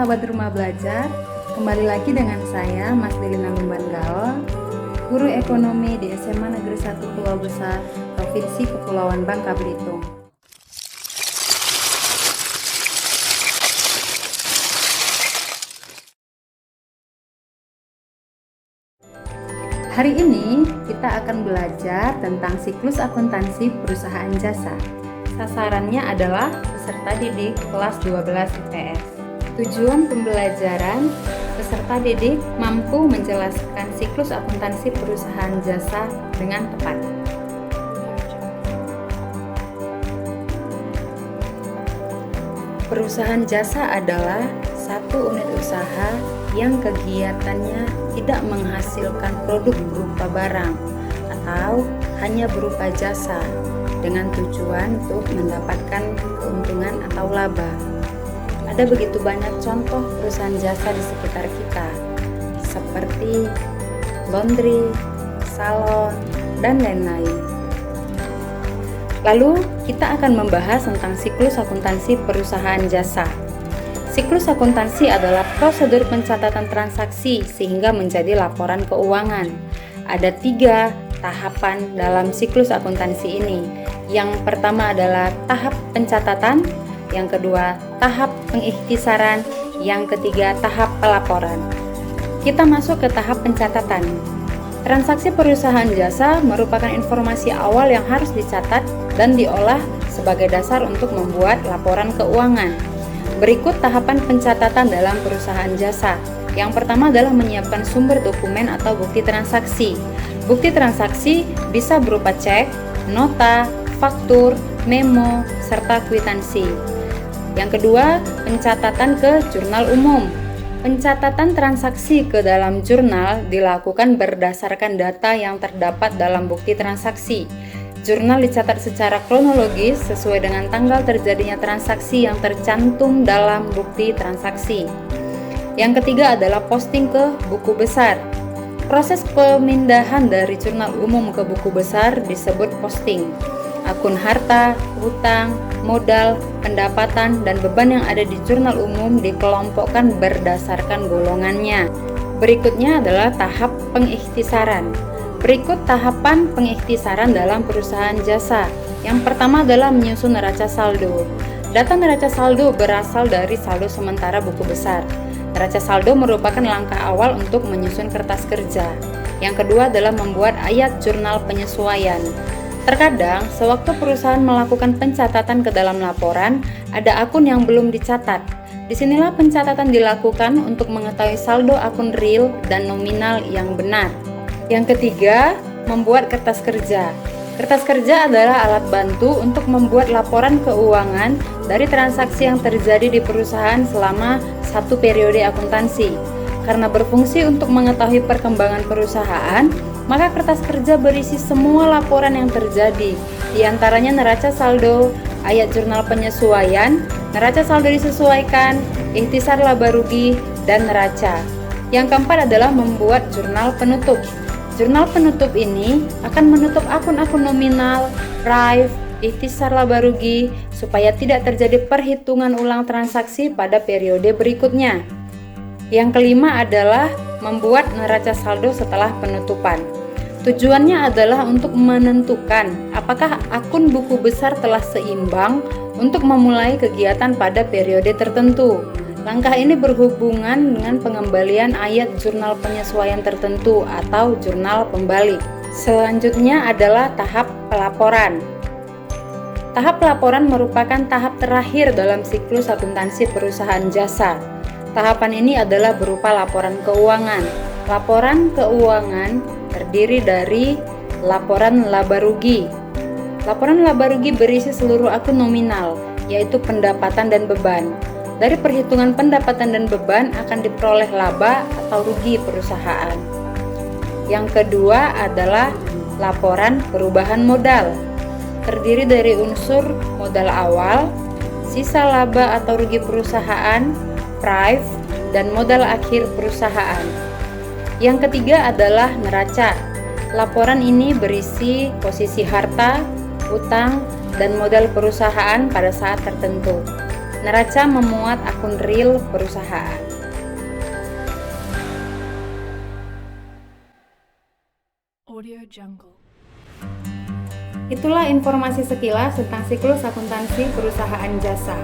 sahabat rumah belajar, kembali lagi dengan saya Mas Delina Lumbanggao, guru ekonomi di SMA Negeri 1 Pulau Besar, Provinsi Kepulauan Bangka Belitung. Hari ini kita akan belajar tentang siklus akuntansi perusahaan jasa. Sasarannya adalah peserta didik kelas 12 IPS. Tujuan pembelajaran, peserta didik mampu menjelaskan siklus akuntansi perusahaan jasa dengan tepat. Perusahaan jasa adalah satu unit usaha yang kegiatannya tidak menghasilkan produk berupa barang atau hanya berupa jasa dengan tujuan untuk mendapatkan keuntungan atau laba. Ada begitu banyak contoh perusahaan jasa di sekitar kita, seperti laundry, salon, dan lain-lain. Lalu, kita akan membahas tentang siklus akuntansi perusahaan jasa. Siklus akuntansi adalah prosedur pencatatan transaksi sehingga menjadi laporan keuangan. Ada 3 tahapan dalam siklus akuntansi ini. Yang pertama adalah tahap pencatatan, yang kedua tahap pengikhtisaran, yang ketiga tahap pelaporan. Kita masuk ke tahap pencatatan. Transaksi perusahaan jasa merupakan informasi awal yang harus dicatat dan diolah sebagai dasar untuk membuat laporan keuangan. Berikut tahapan pencatatan dalam perusahaan jasa. Yang pertama adalah menyiapkan sumber dokumen atau bukti transaksi. Bukti transaksi bisa berupa cek, nota, faktur, memo, serta kwitansi. Yang kedua, pencatatan ke jurnal umum. Pencatatan transaksi ke dalam jurnal dilakukan berdasarkan data yang terdapat dalam bukti transaksi. Jurnal dicatat secara kronologis sesuai dengan tanggal terjadinya transaksi yang tercantum dalam bukti transaksi. Yang ketiga adalah posting ke buku besar. Proses pemindahan dari jurnal umum ke buku besar disebut posting. Akun harta, hutang, modal, pendapatan, dan beban yang ada di jurnal umum dikelompokkan berdasarkan golongannya. Berikutnya adalah tahap pengikhtisaran. Berikut tahapan pengikhtisaran dalam perusahaan jasa. Yang pertama adalah menyusun neraca saldo. Data neraca saldo berasal dari saldo sementara buku besar. Neraca saldo merupakan langkah awal untuk menyusun kertas kerja. Yang kedua adalah membuat ayat jurnal penyesuaian. Terkadang, sewaktu perusahaan melakukan pencatatan ke dalam laporan, ada akun yang belum dicatat. Disinilah pencatatan dilakukan untuk mengetahui saldo akun real dan nominal yang benar. Yang ketiga, membuat kertas kerja. Kertas kerja adalah alat bantu untuk membuat laporan keuangan dari transaksi yang terjadi di perusahaan selama satu periode akuntansi. Karena berfungsi untuk mengetahui perkembangan perusahaan, maka kertas kerja berisi semua laporan yang terjadi, di antaranya neraca saldo, ayat jurnal penyesuaian, neraca saldo disesuaikan, ikhtisar laba rugi, dan neraca. Yang keempat adalah membuat jurnal penutup. Jurnal penutup ini akan menutup akun-akun nominal, RAIF, ikhtisar laba rugi, supaya tidak terjadi perhitungan ulang transaksi pada periode berikutnya. Yang kelima adalah membuat neraca saldo setelah penutupan. Tujuannya adalah untuk menentukan apakah akun buku besar telah seimbang untuk memulai kegiatan pada periode tertentu. Langkah ini berhubungan dengan pengembalian ayat jurnal penyesuaian tertentu atau jurnal pembalik. Selanjutnya adalah tahap pelaporan. Tahap pelaporan merupakan tahap terakhir dalam siklus akuntansi perusahaan jasa. Tahapan ini adalah berupa laporan keuangan. Laporan keuangan terdiri dari laporan laba rugi. Laporan laba rugi berisi seluruh akun nominal, yaitu pendapatan dan beban. Dari perhitungan pendapatan dan beban akan diperoleh laba atau rugi perusahaan. Yang kedua adalah laporan perubahan modal. Terdiri dari unsur modal awal, sisa laba atau rugi perusahaan, prive, dan modal akhir perusahaan. Yang ketiga adalah neraca. Laporan ini berisi posisi harta, utang, dan modal perusahaan pada saat tertentu. Neraca memuat akun real perusahaan. Audio Jungle. Itulah informasi sekilas tentang siklus akuntansi perusahaan jasa.